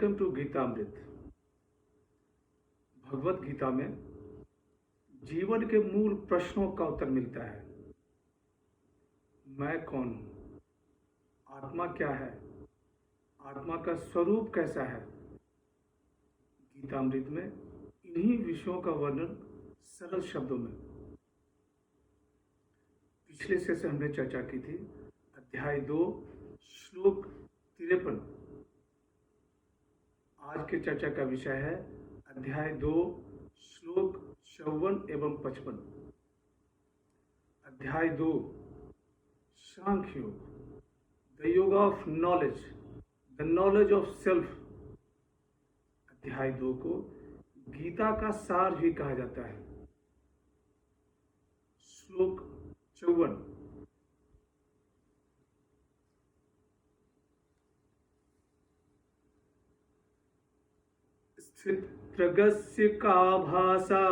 Welcome to Geetamrit. Bhagavad Gita में जीवन के मूल प्रश्नों का उत्तर मिलता है। मैं कौन हूँ? आत्मा क्या है? आत्मा का स्वरूप कैसा है? गीतामृत में इन्हीं विषयों का वर्णन सरल शब्दों में। पिछले सेशन हमने चर्चा की थी अध्याय 2 श्लोक 53। आज के चर्चा का विषय है अध्याय 2 श्लोक 54 एवं 55। अध्याय 2 सांख्य योग, द योग of knowledge, the knowledge of self. अध्याय 2 को गीता का सार भी कहा जाता है। श्लोक 54। स्थित प्रगस्य का भाषा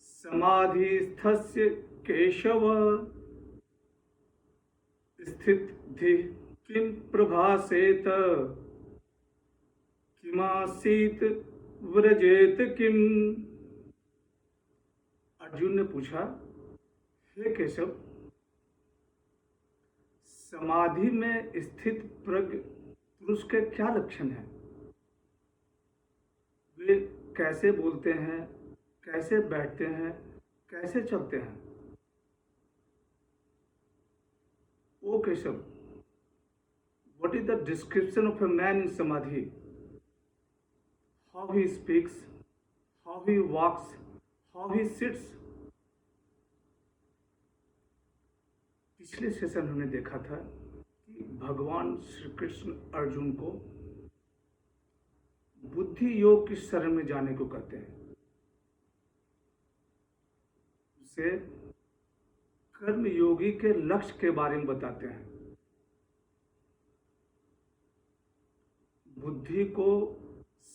समाधिस्थस्य केशव, स्थित धि किम प्रभासेत किमासीत व्रजेत किम। अर्जुन ने पूछा, हे केशव, समाधि में स्थित प्रज्ञ पुरुष के क्या लक्षण हैं? वे कैसे बोलते हैं, कैसे बैठते हैं, कैसे चलते हैं? ओ Keshav, what is the description of a man in samadhi? How he speaks, how he walks, how he sits? पिछले सेशन हमने देखा था कि भगवान श्री कृष्ण अर्जुन को बुद्धि योग की शरण में जाने को कहते हैं। उसे कर्म योगी के लक्ष्य के बारे में बताते हैं। बुद्धि को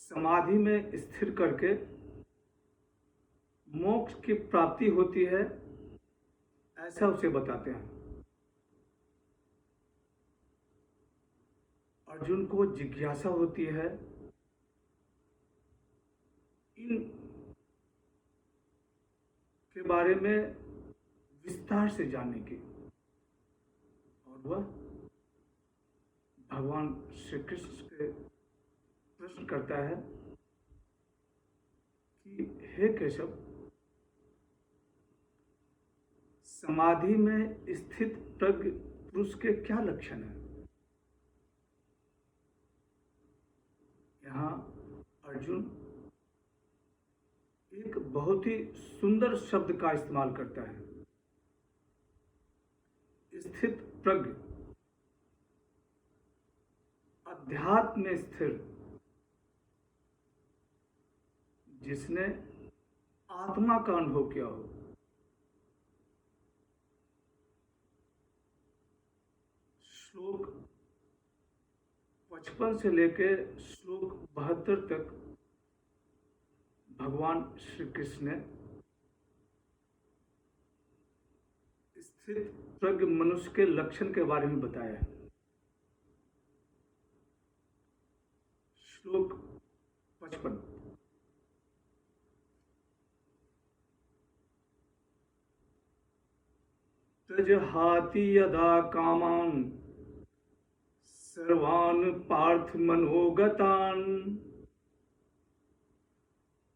समाधि में स्थिर करके मोक्ष की प्राप्ति होती है, ऐसा उसे बताते हैं। अर्जुन को जिज्ञासा होती है इन के बारे में विस्तार से जानने की, और वह भगवान श्री कृष्ण से प्रश्न करता है कि हे केशव, समाधि में स्थित प्रज्ञ पुरुष के क्या लक्षण हैं? यहाँ अर्जुन एक बहुत ही सुंदर शब्द का इस्तेमाल करता है, स्थित प्रज्ञ, अध्यात्म में स्थिर, जिसने आत्मा का अनुभव किया हो। श्लोक 55 से लेकर श्लोक 72 तक भगवान श्री कृष्ण ने स्थित प्रज्ञ मनुष्य के लक्षण के बारे में बताया है। श्लोक 55। तजहाति यदा कामान सर्वान् पार्थ मनोगतान्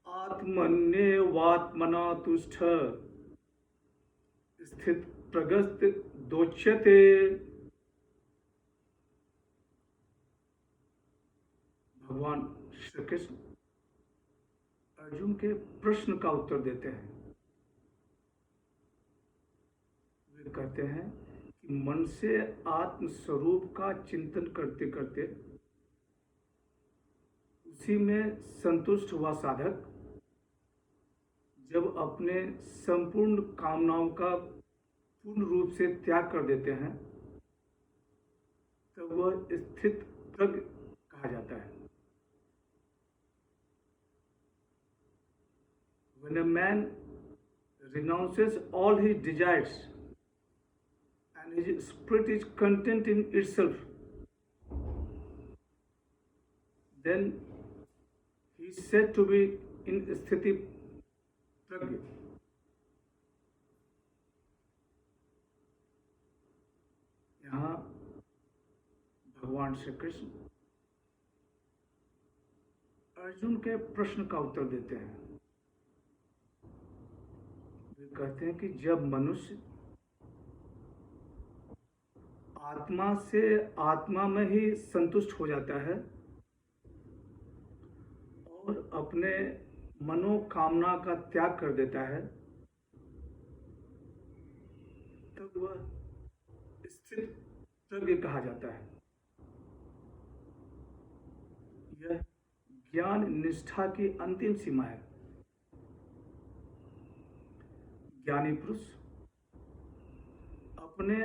आत्मन्येवात्मना तुष्ट स्थित प्रगस्त दोच्यते। भगवान श्री कृष्ण अर्जुन के प्रश्न का उत्तर देते हैं। वे कहते हैं कि मन से आत्म स्वरूप का चिंतन करते करते उसी में संतुष्ट हुआ साधक जब अपने संपूर्ण कामनाओं का पूर्ण रूप से त्याग कर देते हैं, तब वह स्थित प्रज्ञ कहा जाता है। When a man renounces all his desires and his spirit is content in itself, then he is said to be in स्थिति प्रज्ञ. यहाँ भगवान श्री कृष्ण अर्जुन के प्रश्न का उत्तर देते हैं. वे कहते हैं कि जब मनुष्य आत्मा से आत्मा में ही संतुष्ट हो जाता है और अपने मनोकामना का त्याग कर देता है, तब वह स्थित प्रज्ञ कहा जाता है. यह ज्ञान निष्ठा की अंतिम सीमा है. ज्ञानी पुरुष अपने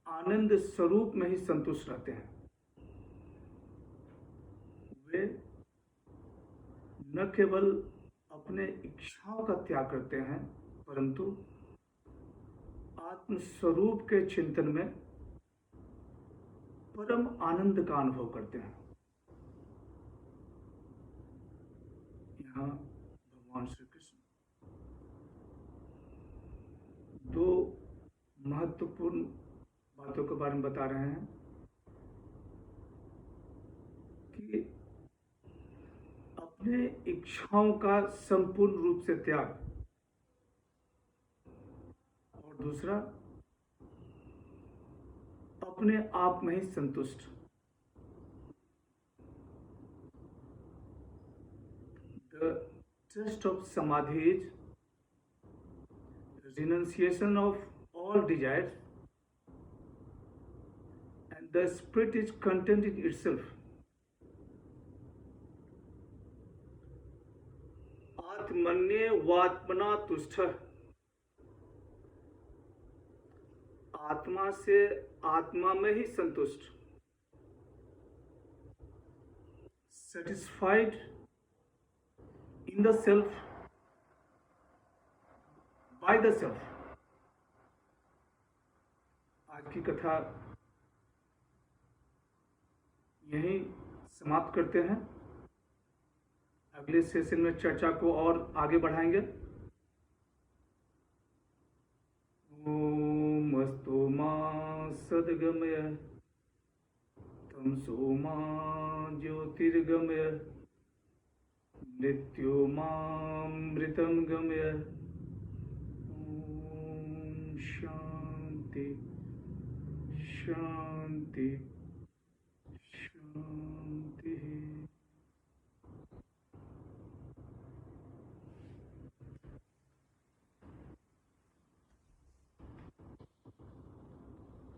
आनंद स्वरूप में ही संतुष्ट रहते हैं. वे न केवल अपने इच्छाओं का त्याग करते हैं, परंतु आत्मस्वरूप के चिंतन में परम आनंद का अनुभव करते हैं. यहाँ भगवान श्री कृष्ण दो महत्वपूर्ण बातों के बारे में बता रहे हैं कि अपने इच्छाओं का संपूर्ण रूप से त्याग, और दूसरा अपने आप में ही संतुष्ट. The test of samadhi is renunciation of all desires, and the spirit is content in itself. आत्मन्येवात्मना तुष्टः. आत्मा से आत्मा में ही संतुष्ट. Satisfied in the self by the self. आज की कथा यहीं समाप्त करते हैं. अगले सेशन में चर्चा को और आगे बढ़ाएंगे. ओम अस्तु मा सद्गमय तमसो मा ज्योतिर्गमय मृत्यो मामृतं गमय. ओम शांति शांति शांति.